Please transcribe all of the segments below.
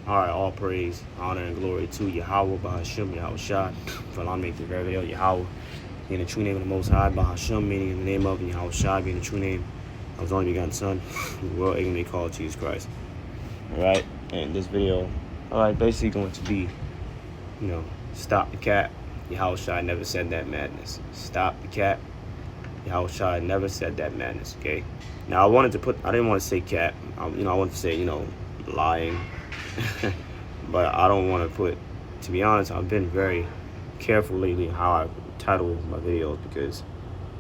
All right, all praise, honor, and glory to Yahweh, Bahashim, Yahweh Shai, for allowing me to make the very video, Yahweh, being the true name of the Most High, Bahashim, meaning in the name of Yahweh Shai, being the true name of His only begotten Son, who will ignorantly called Jesus Christ. All right, and this video, all right, basically going to be, stop the cap. Yahweh Shai never said that madness. Stop the cap. Yahweh Shai never said that madness. Okay. Now I didn't want to say cap. I wanted to say, lying. But I don't want to to be honest, I've been very careful lately how I title my videos, because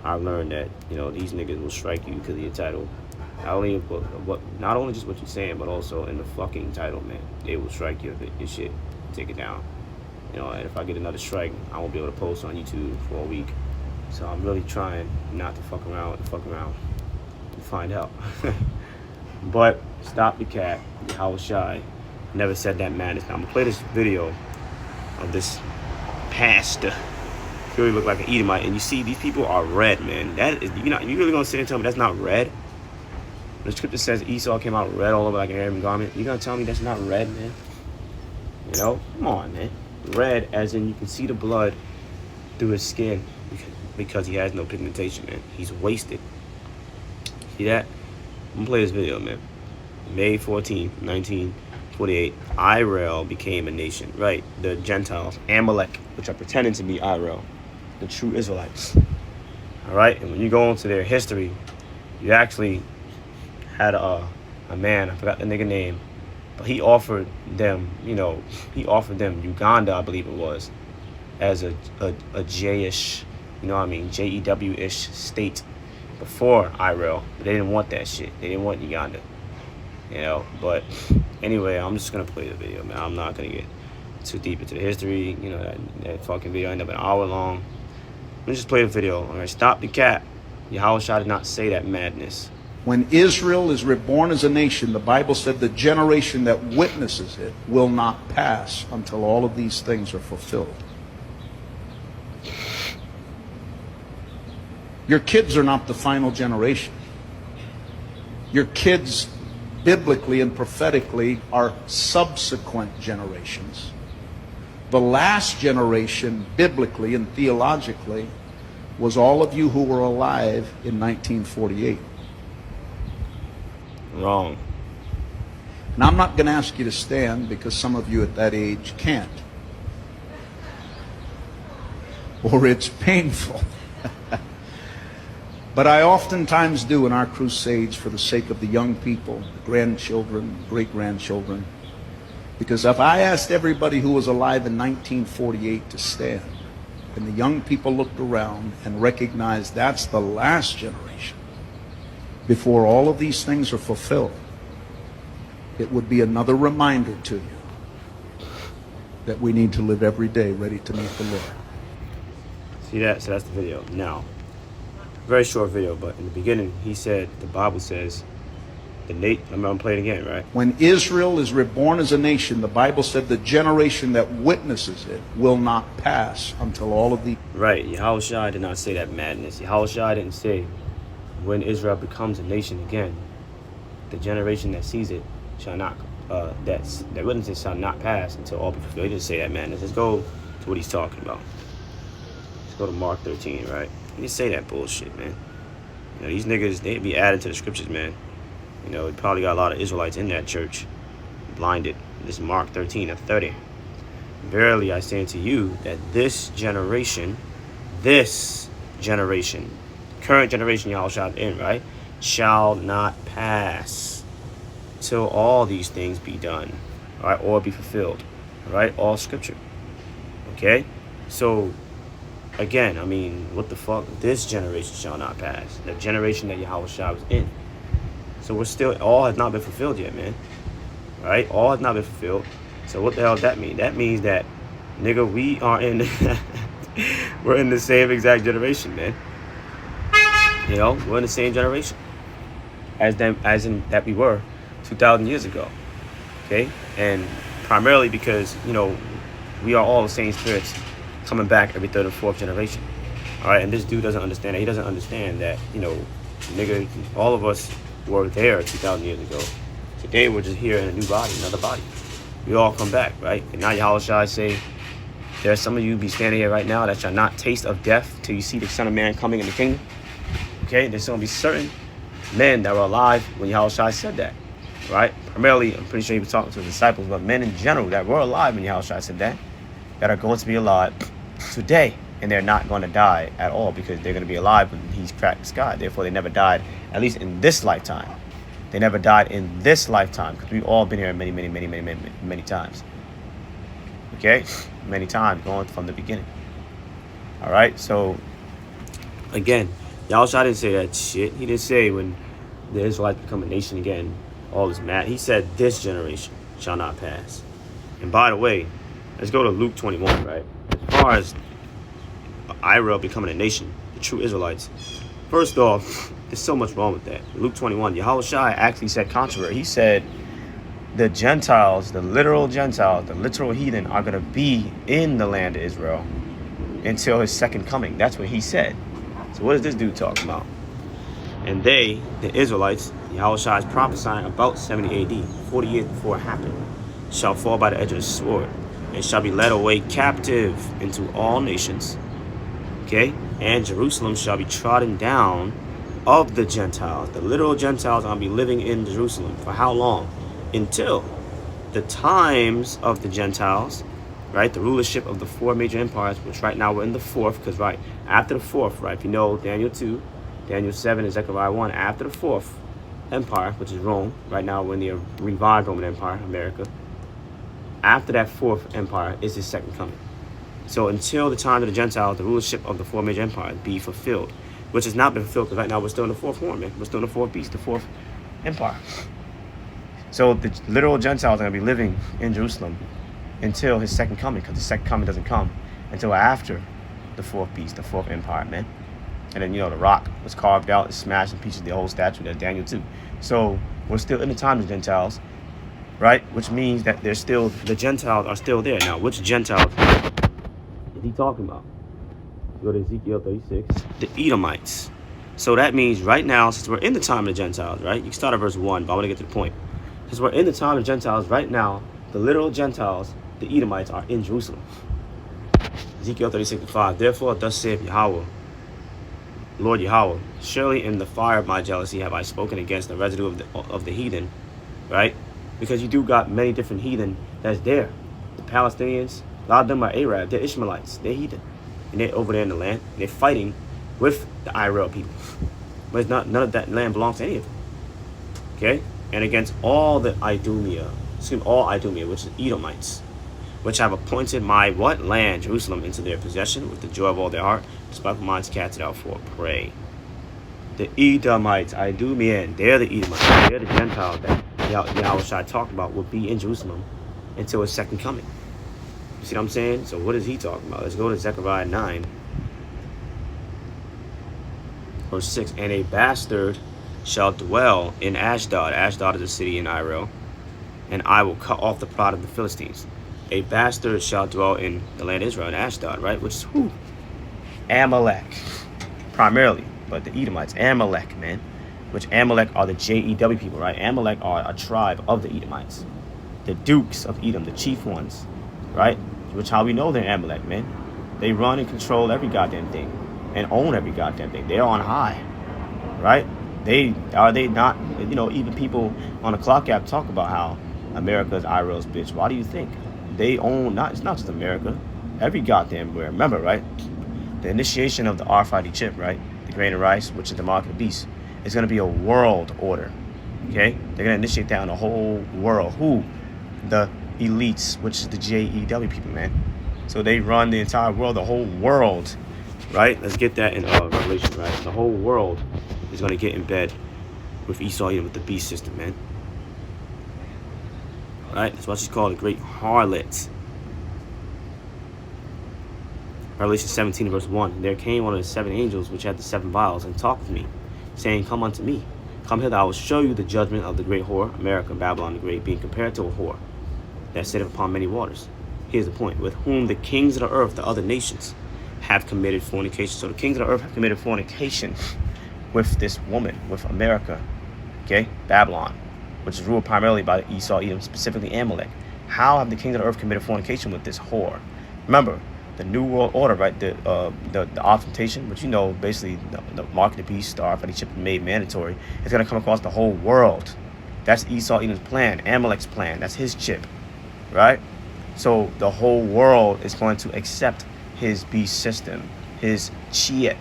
I've learned that, these niggas will strike you because of your title. Not only just what you're saying, but also in the fucking title, man. They will strike you if your shit, take it down. And if I get another strike, I won't be able to post on YouTube for a week. So I'm really trying not to fuck around and find out. But stop the cap. Yahweh Shai never said that madness. Now I'm gonna play this video of this pastor. He really look like an Edomite, and you see these people are red, man. That is, you really gonna sit and tell me that's not red? The scripture says Esau came out red all over like an Arabian garment. You gonna tell me that's not red, man? Come on, man. Red as in you can see the blood through his skin because he has no pigmentation, man. He's wasted. See that? I'm gonna play this video, man. May 14th, 1948, Israel became a nation. Right, the Gentiles, Amalek, which are pretending to be Israel, the true Israelites. All right, and when you go into their history, you actually had a man, I forgot the nigga name, but he offered them, Uganda, I believe it was, as a J-ish, Jew-ish state before Israel. But they didn't want that shit. They didn't want Uganda. But anyway, I'm just gonna play the video, man. I'm not gonna get too deep into the history. That fucking video ended up an hour long. Let me just play the video. All right, stop the cap. Yahweh Shai did not say that madness. When Israel is reborn as a nation, the Bible said the generation that witnesses it will not pass until all of these things are fulfilled. Your kids are not the final generation. Your kids, biblically and prophetically, are subsequent generations. The last generation, biblically and theologically, was all of you who were alive in 1948. Wrong. And I'm not going to ask you to stand, because some of you at that age can't. Or it's painful. But I oftentimes do in our crusades for the sake of the young people, the grandchildren, great-grandchildren. Because if I asked everybody who was alive in 1948 to stand, and the young people looked around and recognized that's the last generation, before all of these things are fulfilled, it would be another reminder to you that we need to live every day ready to meet the Lord. See that? So that's the video. Now, very short video, but in the beginning, he said, the Bible says, I'm going to play it again, right? When Israel is reborn as a nation, the Bible said the generation that witnesses it will not pass until all of the... Right, Yahweh Shai did not say that madness. Yahweh Shai didn't say, when Israel becomes a nation again, the generation that sees it shall not, that witnesses shall not pass until all be fulfilled. He didn't say that madness. Let's go to what he's talking about. Let's go to Mark 13, right? He didn't say that bullshit, man. These niggas, they be added to the scriptures, man. We probably got a lot of Israelites in that church, blinded. This is Mark 13 of 30. Verily I say unto you that this generation, current generation y'all shall in, right, shall not pass till all these things be done, right, or be fulfilled, right, all scripture. Okay, so again, what the fuck? This generation shall not pass. The generation that Yahweh Shai was in. So we're still, all has not been fulfilled yet, man. Right? All has not been fulfilled. So what the hell does that mean? That means that, nigga, we are in, we're in the same exact generation, man. We're in the same generation as in that we were 2,000 years ago. Okay? And primarily because, we are all the same spirits coming back every third or fourth generation. All right? And this dude doesn't understand that. He doesn't understand that, nigga, all of us were there 2,000 years ago. Today we're just here in a new body, another body. we all come back, right? And now Yahushua say, there are some of you be standing here right now that shall not taste of death till you see the Son of Man coming in the kingdom. Okay, there's going to be certain men that were alive when Yahushua said that, right? Primarily, I'm pretty sure he was talking to the disciples, but men in general that were alive when Yahushua said that are going to be alive today, and they're not going to die at all because they're going to be alive when he's cracked the sky. Therefore, they never died, at least in this lifetime. They never died in this lifetime because we've all been here many times. Okay, many times going from the beginning. All right, so again, Yahushua didn't say that shit. He didn't say when the Israelites become a nation again, all is mad. He said this generation shall not pass. And by the way, let's go to Luke 21, right? As far as Israel becoming a nation, the true Israelites, first off, there's so much wrong with that. Luke 21, Yahushua actually said contrary. He said the Gentiles, the literal Gentiles, the literal heathen are going to be in the land of Israel until his second coming. That's what he said. So what is this dude talking about? And they, the Israelites, Yahushua is prophesying about 70 AD, 40 years before it happened, shall fall by the edge of the sword and shall be led away captive into all nations. Okay? And Jerusalem shall be trodden down of the Gentiles. The literal Gentiles are going to be living in Jerusalem. For how long? Until the times of the Gentiles, right? The rulership of the four major empires, which right now we're in the fourth, because right after the fourth, right? If you know Daniel 2, Daniel 7, and Zechariah 1, after the fourth empire, which is Rome, right now we're in the revived Roman Empire, America. After that fourth empire is his second coming. So until the time of the Gentiles, the rulership of the four major empires be fulfilled, which has not been fulfilled because right now we're still in the fourth horn, man. We're still in the fourth beast, the fourth empire. So the literal Gentiles are going to be living in Jerusalem until his second coming, because the second coming doesn't come until after the fourth beast, the fourth empire, man. And then, the rock was carved out and smashed in pieces, the whole statue, that's Daniel 2. So we're still in the time of the Gentiles, right? Which means that the Gentiles are still there. Now, which Gentiles is he talking about? Go to Ezekiel 36. The Edomites. So that means right now, since we're in the time of the Gentiles, right? You can start at verse 1, but I want to get to the point. Since we're in the time of the Gentiles right now, the literal Gentiles, the Edomites, are in Jerusalem. Ezekiel 36:5. Therefore, thus saith Yahweh, Lord Yahweh, surely in the fire of my jealousy have I spoken against the residue of the heathen, right? Because you do got many different heathen that's there. The Palestinians, a lot of them are Arab, they're Ishmaelites, they're heathen. And they're over there in the land, and they're fighting with the Israel people. But it's not, none of that land belongs to any of them. Okay? And against all the Idumea, which is Edomites, which have appointed my what? Land, Jerusalem, into their possession with the joy of all their heart, despite minds cast it out for a prey. The Edomites, Idumean, they're the Edomites, they're the Gentiles that Yahushua talked about will be in Jerusalem until his second coming. You see what I'm saying? So what is he talking about? Let's go to Zechariah 9, verse 6. And a bastard shall dwell in Ashdod. Ashdod is a city in Israel. And I will cut off the pride of the Philistines. A bastard shall dwell in the land of Israel, in Ashdod, right? Which is who? Amalek, primarily. But the Edomites, Amalek, man. Which Amalek are the J-E-W people, right? Amalek are a tribe of the Edomites. The dukes of Edom, the chief ones, right? Which how we know they're Amalek, man. They run and control every goddamn thing and own every goddamn thing. They're on high, right? They not, even people on the clock app talk about how America's Israel's bitch. Why do you think? They own, it's not just America, every goddamn where. Remember, right? The initiation of the RFID chip, right? The grain of rice, which is the mark of the beast, is going to be a world order, okay? They're going to initiate that on the whole world. Who? The elites, which is the J-E-W people, man. So they run the entire world, the whole world, right? Let's get that in Revelation, right? The whole world is going to get in bed with Esau, with the beast system, man. Right? That's what she's called, a great harlot. Revelation 17, verse 1. And there came one of the seven angels which had the seven vials, and talked with me, saying, Come unto me. Come hither, I will show you the judgment of the great whore, America, Babylon the Great, being compared to a whore that sitteth upon many waters. Here's the point. With whom the kings of the earth, the other nations, have committed fornication. So the kings of the earth have committed fornication with this woman, with America, okay? Babylon, which is ruled primarily by Esau, Edom, specifically Amalek. How have the kings of the earth committed fornication with this whore? Remember, the New World Order, right? The ostentation, which basically the mark of the beast, the RFID chip made mandatory. It's going to come across the whole world. That's Esau Edom's plan, Amalek's plan. That's his chip, right? So the whole world is going to accept his beast system, his chip,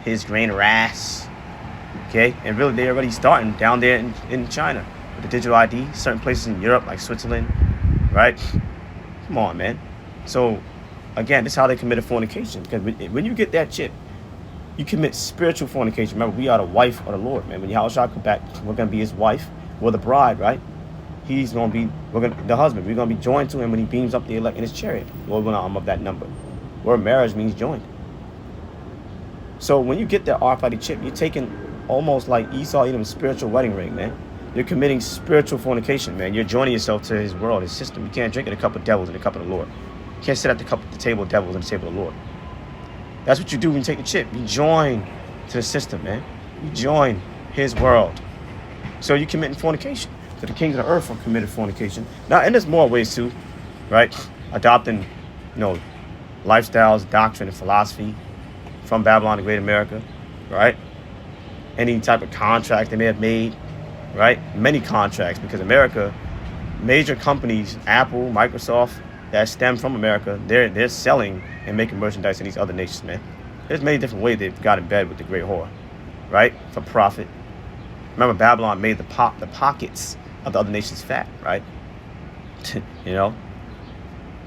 his grain of rice. Okay, and really they're already starting down there in China with the digital ID. Certain places in Europe, like Switzerland, right? Come on, man. So again, this is how they committed fornication. Because when you get that chip, you commit spiritual fornication. Remember, we are the wife of the Lord, man. When Yahushua come back, we're going to be his wife. We're the bride, right? He's going to be, the husband. We're going to be joined to him when he beams up the elect in his chariot. Lord will not arm up that number. Word marriage means joined. So when you get that RFID chip, you're taking almost like Esau Edom's spiritual wedding ring, man. You're committing spiritual fornication, man. You're joining yourself to his world, his system. You can't drink at a cup of devils and a cup of the Lord. You can't sit at the table of devils and the table of the Lord. That's what you do when you take the chip. You join to the system, man. You join his world. So you're committing fornication. So the kings of the earth are committed fornication. Now, and there's more ways too, right? Adopting, lifestyles, doctrine, and philosophy from Babylon to Great America, right? Any type of contract they may have made, right? Many contracts, because America, major companies, Apple, Microsoft, that stem from America, they're selling and making merchandise in these other nations, man. There's many different ways they've got in bed with the great whore, right? For profit. Remember, Babylon made the pockets of the other nations fat, right?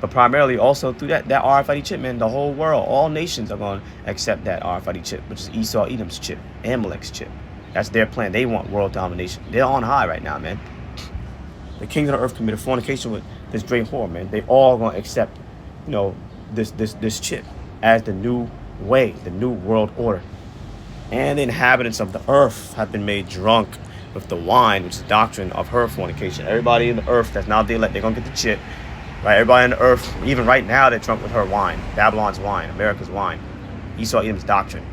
But primarily also through that RFID chip, man, the whole world, all nations are going to accept that RFID chip, which is Esau Edom's chip, Amalek's chip. That's their plan. They want world domination. They're on high right now, man. The kings of the earth committed fornication with this great whore, man. They all going to accept, this chip as the new way, the new world order. And the inhabitants of the earth have been made drunk with the wine, which is the doctrine of her fornication. Everybody in the earth that's now the elect, they're going to get the chip. Right? Everybody on the earth, even right now, they're drunk with her wine. Babylon's wine, America's wine. Esau Edom's doctrine.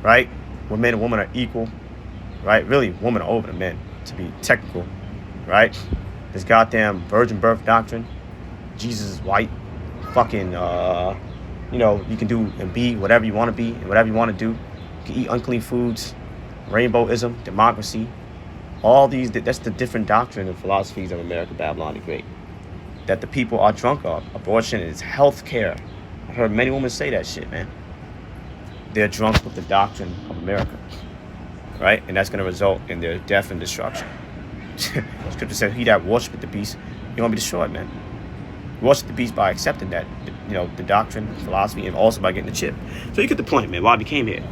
Right? Where men and women are equal. Right? Really, women are over the men, to be technical. Right? This goddamn virgin birth doctrine. Jesus is white. Fucking, you can do and be whatever you want to be and whatever you want to do. You can eat unclean foods. Rainbowism, democracy. All these, that's the different doctrine and philosophies of America, Babylon the Great. That the people are drunk of. Abortion is health care. I heard many women say that shit, man. They're drunk with the doctrine of America. Right? And that's going to result in their death and destruction. Scripture says, he that worshipeth the beast, you're going to be destroyed, man. Worship the beast by accepting that, the doctrine, philosophy, and also by getting the chip. So you get the point, man, why we came here.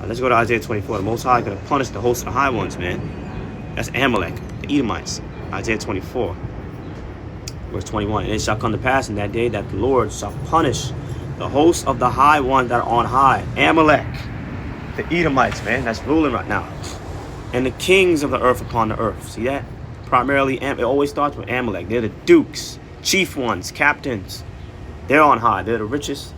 Let's go to Isaiah 24. The Most High is going to punish the host of the high ones, man. That's Amalek, the Edomites. Isaiah 24, verse 21. And it shall come to pass in that day that the Lord shall punish the host of the high ones that are on high. Amalek, the Edomites, man, that's ruling right now. And the kings of the earth upon the earth. See that? Primarily, it always starts with Amalek. They're the dukes, chief ones, captains. They're on high. They're the richest,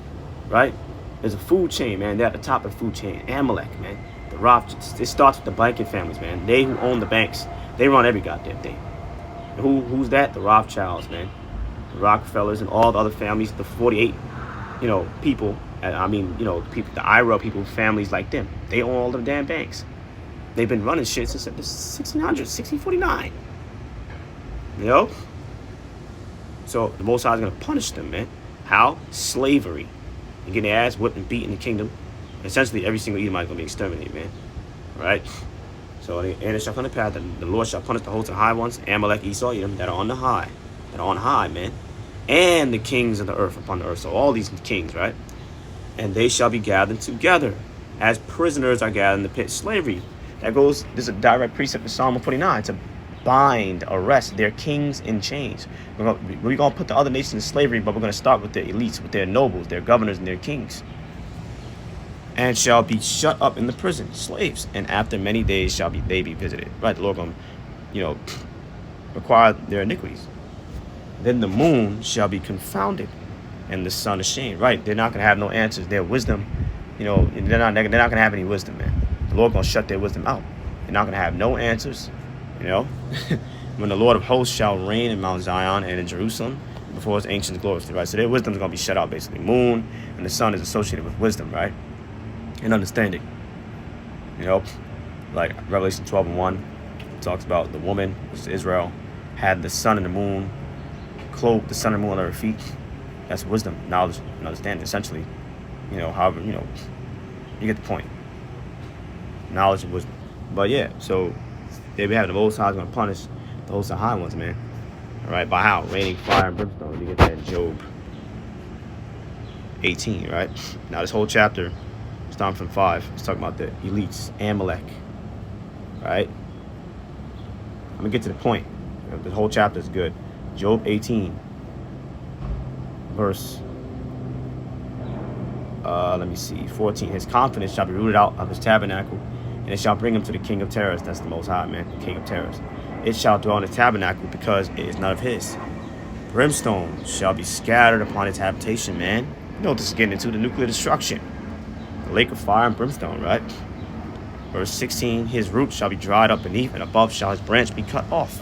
right? There's a food chain, man. They're at the top of the food chain. Amalek, man. The Rothschilds. It starts with the banking families, man. They who own the banks. They run every goddamn thing. And who's that? The Rothschilds, man. The Rockefellers and all the other families. The 48, people. People, the IRA people, families like them. They own all the damn banks. They've been running shit since the 1649. So the Most High is going to punish them, man. How? Slavery. And getting their ass whipped and beat in the kingdom. Essentially, every single Edomite is going to be exterminated, man. Right? So, and it shall come to pass that the Lord shall punish the host of high ones, Amalek, Esau, Edom, that are on the high. That are on high, man. And the kings of the earth upon the earth. So all these kings, right? And they shall be gathered together as prisoners are gathered in the pit. Slavery. This is a direct precept of Psalm 49 to bind, arrest their kings in chains. We're going to put the other nations in slavery, but we're going to start with their elites, with their nobles, their governors, and their kings. And shall be shut up in the prison, slaves. And after many days shall they be visited. Right, the Lord going to, require their iniquities. Then the moon shall be confounded, and the sun ashamed. Right, they're not going to have no answers. Their wisdom, they're not going to have any wisdom, man. The Lord going to shut their wisdom out. They're not going to have no answers, when the Lord of hosts shall reign in Mount Zion and in Jerusalem before his ancient gloriously, right? So their wisdom is going to be shut out, basically. Moon and the sun is associated with wisdom, right? And understanding. You know, like Revelation 12:1 talks about the woman, which is Israel, had the sun and the moon, clothed the sun and moon on her feet. That's wisdom, knowledge, and understanding, essentially. You know, however, you know, you get the point. Knowledge and wisdom. But yeah, so there we have it. The Most High is going to punish the host of high ones, man. All right, by how? Raining fire and brimstone. You get that in Job 18, right? Now this whole chapter, starting from 5, it's talking about the elites, Amalek, right? I'm going to get to the point. The whole chapter is good. Job 18, verse, let me see, 14. His confidence shall be rooted out of his tabernacle, and it shall bring him to the king of terrors. That's the Most High, man, the king of terrors. It shall dwell in the tabernacle because it is none of his. Brimstone shall be scattered upon its habitation, man. You know what this is getting into, the nuclear destruction. The lake of fire and brimstone, right? Verse 16, his root shall be dried up beneath, and above shall his branch be cut off.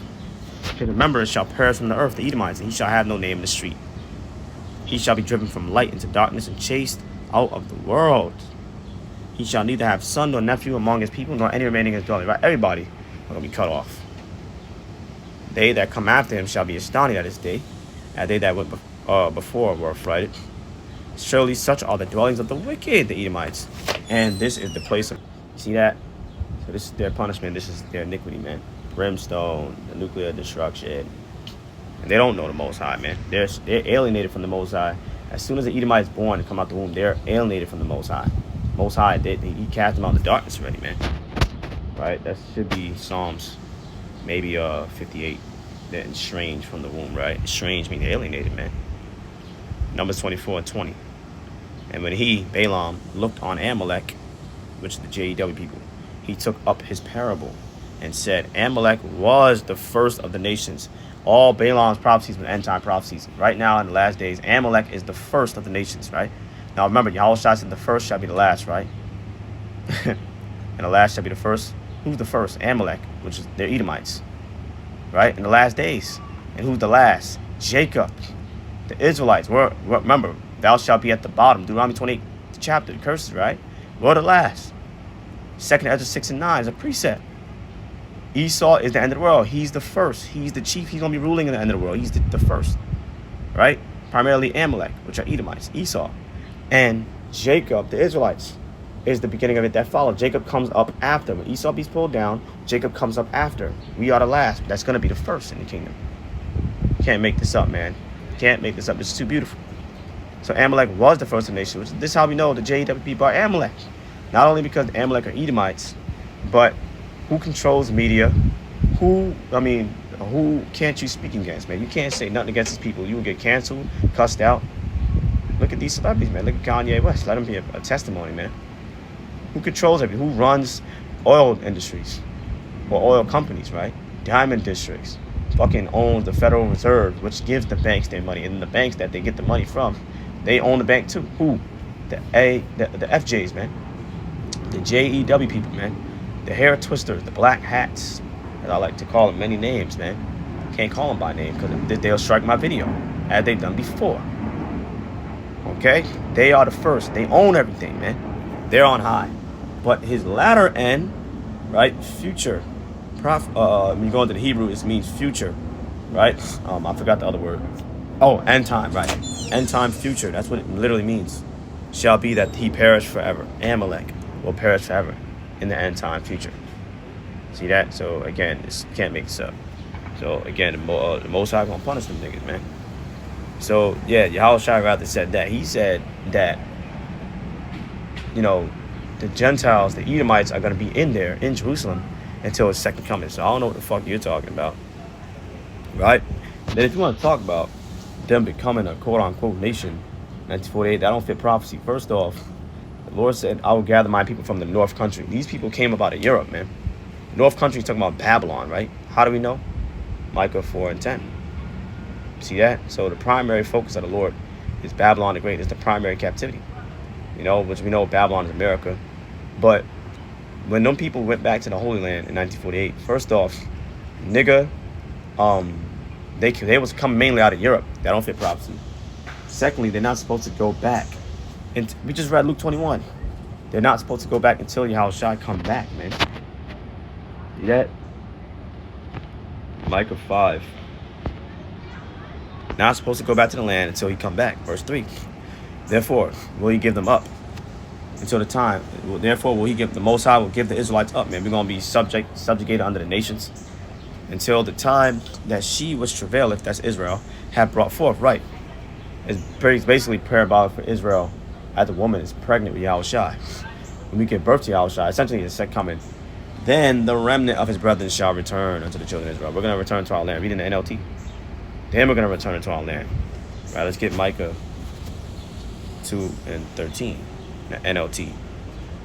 His remembrance shall perish from the earth, the Edomites, and he shall have no name in the street. He shall be driven from light into darkness and chased out of the world. He shall neither have son nor nephew among his people, nor any remaining in his dwelling, right? Everybody are going to be cut off. They that come after him shall be astonished at his day, as they that went before were affrighted. Surely such are the dwellings of the wicked, the Edomites. And this is the place of, you see that? So this is their punishment, this is their iniquity, man. Brimstone, the nuclear destruction. And they don't know the Most High, man. They're alienated from the Most High. As soon as the Edomite is born and come out the womb, they're alienated from the Most High. Most High, he cast them out in the darkness already, man. Right? That should be Psalms, maybe 58. They're estranged from the womb, right? Estranged means alienated, man. Numbers 24:20. And when he, Balaam, looked on Amalek, which is the JEW people, he took up his parable and said, Amalek was the first of the nations. All Balaam's prophecies were end-time prophecies. Right now, in the last days, Amalek is the first of the nations, right? Now remember, Yahushua said the first shall be the last, right? And the last shall be the first. Who's the first? Amalek, which is their Edomites, right? In the last days. And who's the last? Jacob, the Israelites. Remember, thou shalt be at the bottom. Deuteronomy 28 chapter, the curses, right? We're the last. 2nd Ezra 6 and 9 is a precept. Esau is the end of the world. He's the first. He's the chief. He's going to be ruling in the end of the world. He's the first, right? Primarily Amalek, which are Edomites, Esau. And Jacob, the Israelites, is the beginning of it that follows. Jacob comes up after. When Esau be pulled down, Jacob comes up after. We are the last. That's going to be the first in the kingdom. Can't make this up, man. Can't make this up. It's too beautiful. So Amalek was the first of the nation. This is how we know the JW people are Amalek. Not only because the Amalek are Edomites, but who controls media? Who can't you speak against, man? You can't say nothing against these people. You will get canceled, cussed out. Look at these celebrities, man. Look at Kanye West. Let him be a testimony, man. Who controls everything? Who runs oil industries or oil companies, right? Diamond districts. Fucking owns the Federal Reserve, which gives the banks their money. And the banks that they get the money from, they own the bank too. Who? The FJs, man. The JEW people, man. The hair twisters, the black hats, as I like to call them, many names, man. Can't call them by name because they'll strike my video, as they've done before. Okay? They are the first. They own everything, man. They're on high. But his latter end, right, future, when you go into the Hebrew, it means future, right? I forgot the other word. Oh, end time, right. End time future, that's what it literally means. Shall be that he perish forever. Amalek will perish forever in the end time future. See that? So again, this can't make this up. So again, the Most High gonna punish them niggas, man. So yeah, Yahushua rather said that. He said that, you know, the Gentiles, the Edomites, are gonna be in there in Jerusalem until his second coming. So I don't know what the fuck you're talking about, right? Then if you want to talk about them becoming a quote-unquote nation, 1948, that don't fit prophecy. First off, the Lord said, I will gather my people from the north country. These people came up out of Europe, man. North country is talking about Babylon, right? How do we know? Micah 4 and 10. See that? So the primary focus of the Lord is Babylon the Great. Is the primary captivity. You know, which we know Babylon is America. But when them people went back to the Holy Land in 1948, first off, nigga they was coming mainly out of Europe. That don't fit prophecy. Secondly, they're not supposed to go back. And we just read Luke 21. They're not supposed to go back until Yahushua come back, man. See that? Micah 5. Not supposed to go back to the land until he come back. Verse 3. Therefore, will he give them up until the time? Therefore, will he give the Most High will give the Israelites up, man. We're gonna be subjugated under the nations until the time that she was travaileth, that's Israel, have brought forth. Right. It's basically parabolic for Israel as the woman is pregnant with Yahushua. When we give birth to Yahushua, essentially the second coming, then the remnant of his brethren shall return unto the children of Israel. We're going to return to our land. Reading the NLT. Then we're going to return to our land. All right, let's get Micah 2 and 13, the NLT.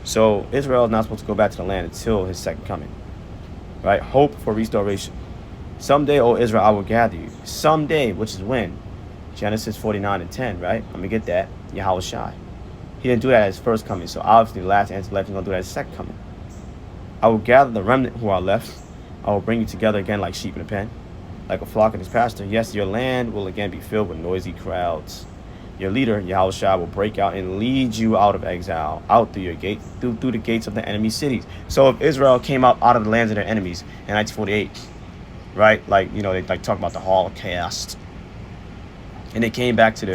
So Israel is not supposed to go back to the land until his second coming. Right? Hope for restoration. Someday, O Israel, I will gather you. Someday, which is when? Genesis 49 and 10, right? Let me get that. Yahushua. He didn't do that at his first coming, so obviously the last anti-left is going to do that at his second coming. I will gather the remnant who are left. I will bring you together again like sheep in a pen, like a flock in his pasture. Yes, your land will again be filled with noisy crowds. Your leader, Yahushua, will break out and lead you out of exile, out through your gate, through the gates of the enemy cities. So if Israel came out of the lands of their enemies in 1948, right? Like, you know, they like talk about the Holocaust. And they came back to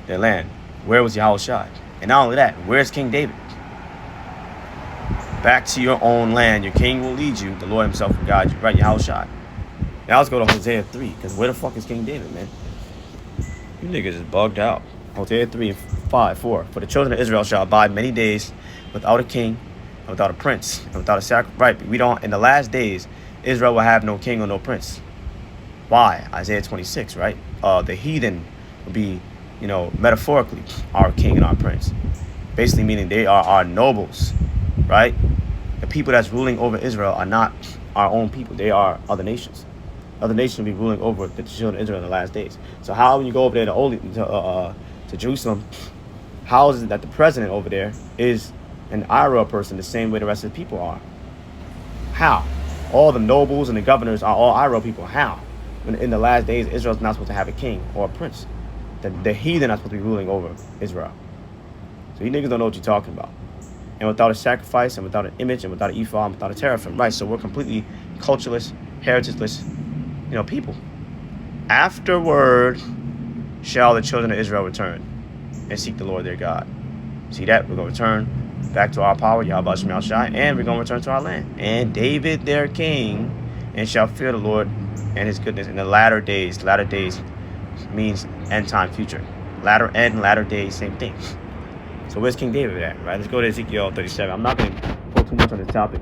their land. Where was Yahushua? And not only that, where's King David? Back to your own land. Your king will lead you. The Lord himself will guide you. Right, Yahushua. Now let's go to Hosea 3. Because where the fuck is King David, man? You niggas is bugged out. Hosea 3 and 5, 4. For the children of Israel shall abide many days without a king, and without a prince, and without a sacrifice. Right, we don't, in the last days, Israel will have no king or no prince. Why? Isaiah 26, right? The heathen will be, you know, metaphorically our king and our prince. Basically meaning they are our nobles, right? The people that's ruling over Israel are not our own people. They are other nations. Other nations will be ruling over the children of Israel in the last days. So how, when you go over there to Jerusalem, how is it that the president over there is an Ira person the same way the rest of the people are? How? All the nobles and the governors are all Ira people. How? When in the last days, Israel's not supposed to have a king or a prince. The heathen are supposed to be ruling over Israel. So you niggas don't know what you're talking about. And without a sacrifice, and without an image, and without an ephod, and without a teraphim. Right, so we're completely cultureless, heritageless, you know, people. Afterward shall the children of Israel return and seek the Lord their God. See that? We're going to return back to our power, Yahweh Shem Shai, and we're going to return to our land. And David their king, and shall fear the Lord and his goodness in the latter days. Latter days means end time, future. Latter end, latter days, same thing. So where's King David at, right? Let's go to Ezekiel 37. I'm not going to go too much on this topic,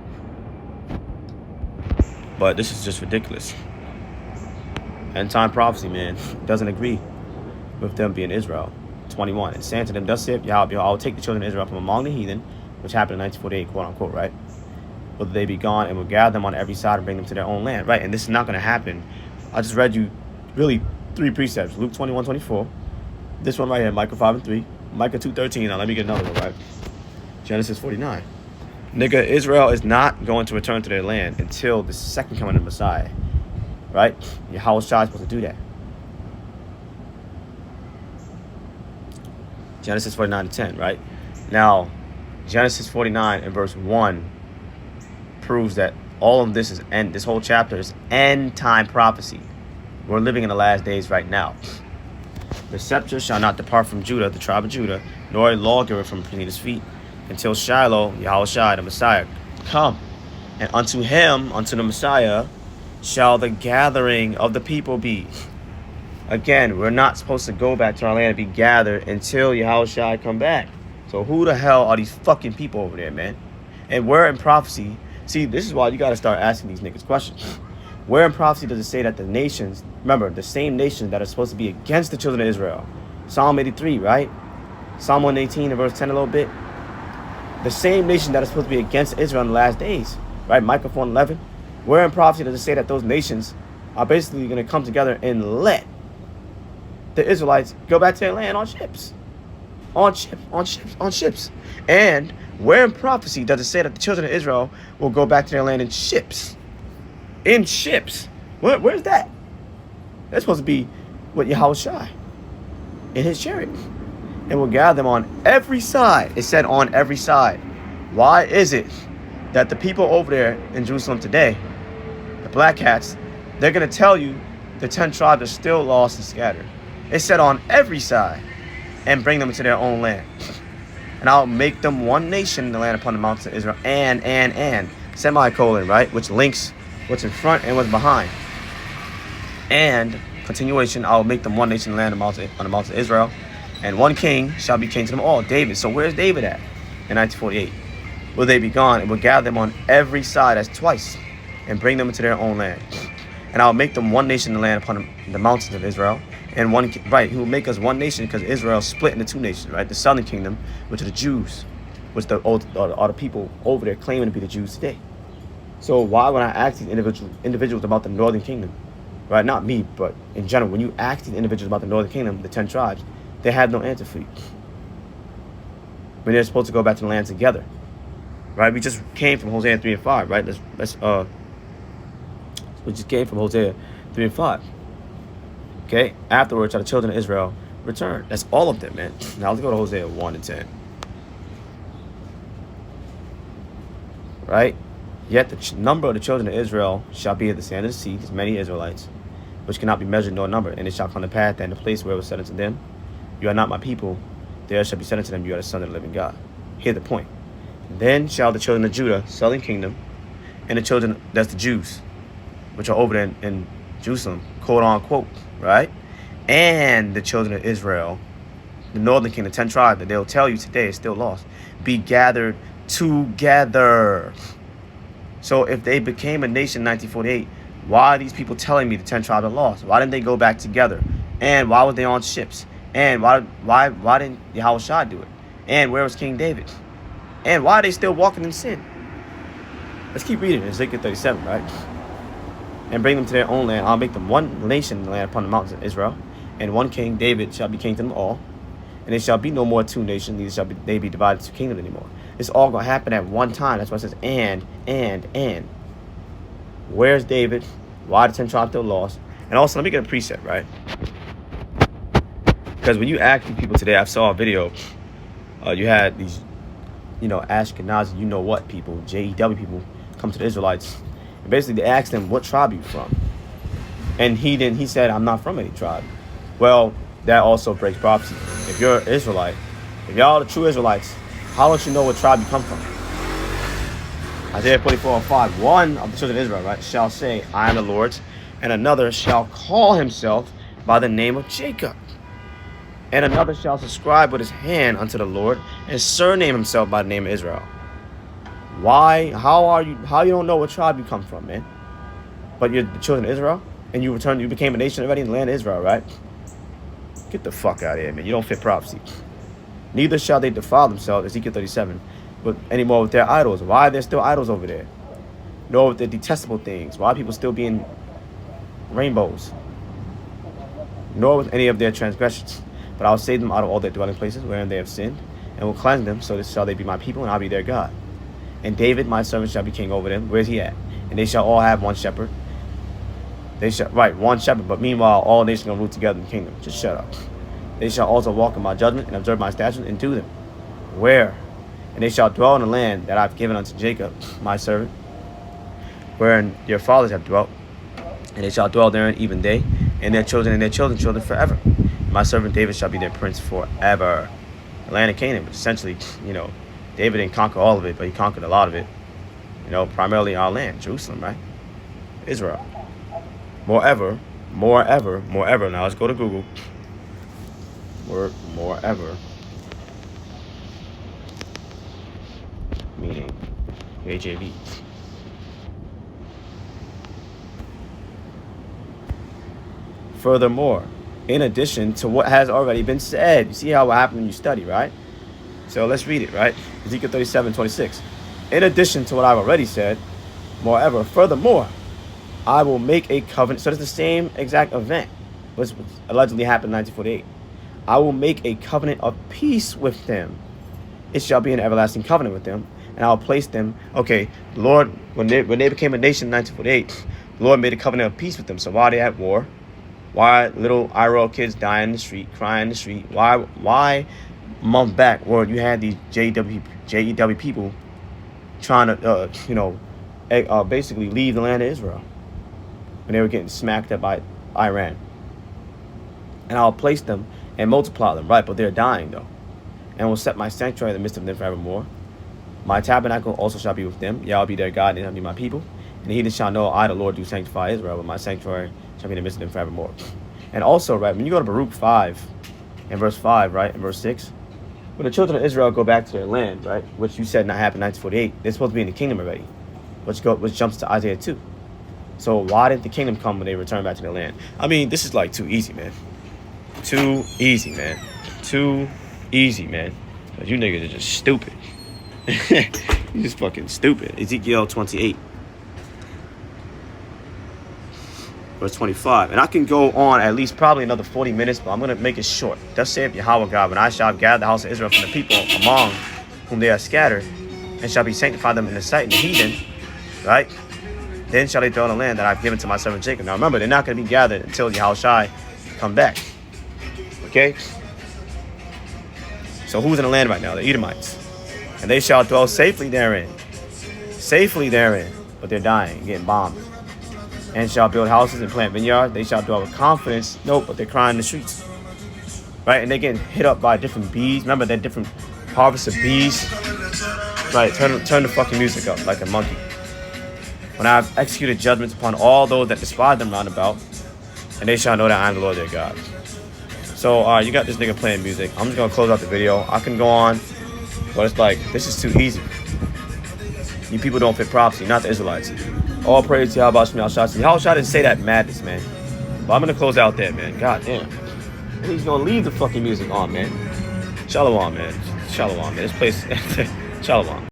but this is just ridiculous. End time prophecy, man, doesn't agree with them being Israel. 21. And saying to them, thus saith Yahweh, I will take the children of Israel from among the heathen, which happened in 1948, quote unquote, right? Whether they be gone, and will gather them on every side and bring them to their own land, right? And this is not going to happen. I just read you really 3 precepts. Luke 21, 24. This one right here, Micah 5 and 3. Micah 2:13. Now let me get another one, right? Genesis 49. Nigga, Israel is not going to return to their land until the second coming of the Messiah, right? Yahushua is supposed to do that. Genesis 49 and 10, right? Now, Genesis 49 and verse 1 proves that all of this is this whole chapter is end time prophecy. We're living in the last days right now. The scepter shall not depart from Judah, the tribe of Judah, nor a lawgiver from between his feet, until Shiloh, Yahushua, the Messiah, come. And unto him, unto the Messiah, shall the gathering of the people be. Again, we're not supposed to go back to our land and be gathered until Yahushua come back. So who the hell are these fucking people over there, man? And where in prophecy, see, this is why you got to start asking these niggas questions. Where in prophecy does it say that the nations, remember, the same nations that are supposed to be against the children of Israel, Psalm 83, right? Psalm 118 and verse 10 a little bit. The same nation that is supposed to be against Israel in the last days, right? Micah 4 and 11. Where in prophecy does it say that those nations are basically going to come together and let the Israelites go back to their land on ships? On ships. And where in prophecy does it say that the children of Israel will go back to their land in ships? In ships. Where's that? They're supposed to be with Yahushua in his chariot. And will gather them on every side. It said on every side. Why is it that the people over there in Jerusalem today, the black hats, they're going to tell you the 10 tribes are still lost and scattered? It said on every side, and bring them to their own land. And I'll make them one nation in the land upon the mountains of Israel. And semicolon, right? Which links what's in front and what's behind. And continuation, I'll make them one nation in the land on the mountains of Israel. And one king shall be king to them all. David. So where's David at in 1948? Will they be gone? And will gather them on every side as twice, and bring them into their own land. And I'll make them one nation in the land upon the mountains of Israel. And one, right, he will make us one nation, because Israel split into two nations, right? The southern kingdom, which are the Jews, which are the people over there claiming to be the Jews today. So why would I ask these individuals about the northern kingdom, right? Not me, but in general, when you ask these individuals about the northern kingdom, the 10 tribes, they have no answer for you. When they're supposed to go back to the land together, right? We just came from Hosea 3 and 5, right? We just came from Hosea 3 and 5. Okay? Afterwards, shall the children of Israel return. That's all of them, man. Now let's go to Hosea 1 and 10. Right? Yet the number of the children of Israel shall be at the sand of the sea, as many Israelites, which cannot be measured nor numbered. And it shall come to pass that in the place where it was said unto them, you are not my people, there shall be said unto them, you are the son of the living God. Hear the point. Then shall the children of Judah, southern kingdom, and the children, that's the Jews, which are over there in Jerusalem, quote unquote, right? And the children of Israel, the northern kingdom, 10 tribes that they'll tell you today is still lost, be gathered together. So if they became a nation in 1948, why are these people telling me the 10 tribes are lost? Why didn't they go back together? And why were they on ships? And why didn't Yahushua do it? And where was King David? And why are they still walking in sin? Let's keep reading Ezekiel 37, right? And bring them to their own land. I'll make them one nation in the land upon the mountains of Israel. And one king, David, shall be king to them all. And there shall be no more two nations, neither shall they be divided to kingdoms anymore. It's all going to happen at one time. That's why it says and. Where's David? Why the 10 tribes still lost? And also, let me get a preset, right? Because when you ask people today, I saw a video. You had these, Ashkenazi, what people, JEW people, come to the Israelites. And basically, they asked them, what tribe are you from? And he said, I'm not from any tribe. Well, that also breaks prophecy. If you're an Israelite, if y'all are the true Israelites, how don't you know what tribe you come from? Isaiah 44:5, one of the children of Israel, right, shall say, I am the Lord's, and another shall call himself by the name of Jacob. And another shall subscribe with his hand unto the Lord, and surname himself by the name of Israel. Why? How you don't know what tribe you come from, man? But you're the children of Israel, and you became a nation already in the land of Israel, right? Get the fuck out of here, man. You don't fit prophecy. Neither shall they defile themselves, Ezekiel 37, anymore with their idols. Why are there still idols over there? Nor with the detestable things. Why are people still being rainbows? Nor with any of their transgressions. But I will save them out of all their dwelling places wherein they have sinned, and will cleanse them, so that shall they be my people, and I'll be their God. And David, my servant, shall be king over them. Where's he at? And they shall all have one shepherd. One shepherd, but meanwhile all nations gonna rule together in the kingdom. Just shut up. They shall also walk in my judgment, and observe my statutes, and do them. Where? And they shall dwell in the land that I've given unto Jacob, my servant, wherein your fathers have dwelt. And they shall dwell therein, even they, and their children's children forever. My servant David shall be their prince forever. The land of Canaan, which essentially, David didn't conquer all of it, but he conquered a lot of it. Primarily our land, Jerusalem, right? Israel. Moreover. Now let's go to Google. Moreover. Meaning KJV. Furthermore, in addition to what has already been said. You see how what happened when you study, right? So let's read it, right? Ezekiel 37:26. In addition to what I've already said, moreover, furthermore, I will make a covenant. So it's the same exact event, which allegedly happened in 1948. I will make a covenant of peace with them. It shall be an everlasting covenant with them, and I'll place them. Okay, the Lord, when they became a nation in 1948, the Lord made a covenant of peace with them. So why are they at war? Why little IRL kids dying in the street, crying in the street? Why a month back where you had these JEW people trying to, basically leave the land of Israel when they were getting smacked up by Iran. And I'll place them and multiply them, right? But they're dying, though. And will set my sanctuary in the midst of them forevermore. My tabernacle also shall be with them. Yah will be their God, and they shall be my people. And the heathen shall know I, the Lord, do sanctify Israel, but my sanctuary shall be in the midst of them forevermore. And also, right, when you go to Baruch 5, and verse 5, right, and verse 6, when the children of Israel go back to their land, right, which you said not happened in 1948, they're supposed to be in the kingdom already, which jumps to Isaiah 2. So why didn't the kingdom come when they return back to their land? I mean, this is like too easy, man. Too easy, man. Too easy, man. Because you niggas are just stupid. You're just fucking stupid. Ezekiel 28. Verse 25. And I can go on at least probably another 40 minutes, but I'm going to make it short. Thus saith Yahweh God, when I shall gather the house of Israel from the people among whom they are scattered, and shall be sanctified them in the sight of the heathen, right? Then shall they dwell in the land that I've given to my servant Jacob. Now remember, they're not going to be gathered until Yahushai come back. Okay? So who's in the land right now? The Edomites. And they shall dwell safely therein. Safely therein. But they're dying, getting bombed. And shall build houses and plant vineyards. They shall dwell with confidence. No, but they're crying in the streets. Right? And they're getting hit up by different bees. Remember that different harvests of bees? Right, turn the fucking music up like a monkey. When I have executed judgments upon all those that despise them round about, and they shall know that I am the Lord their God. So, you got this nigga playing music. I'm just going to close out the video. I can go on, but it's like, this is too easy. You people don't fit prophecy, not the Israelites. All praise to Yahweh Shem Yahshua. Yahshua didn't say that madness, man. But I'm going to close out there, man. God damn. And he's going to leave the fucking music on, man. Shalom, man. Shalom, man. This place, Shalom.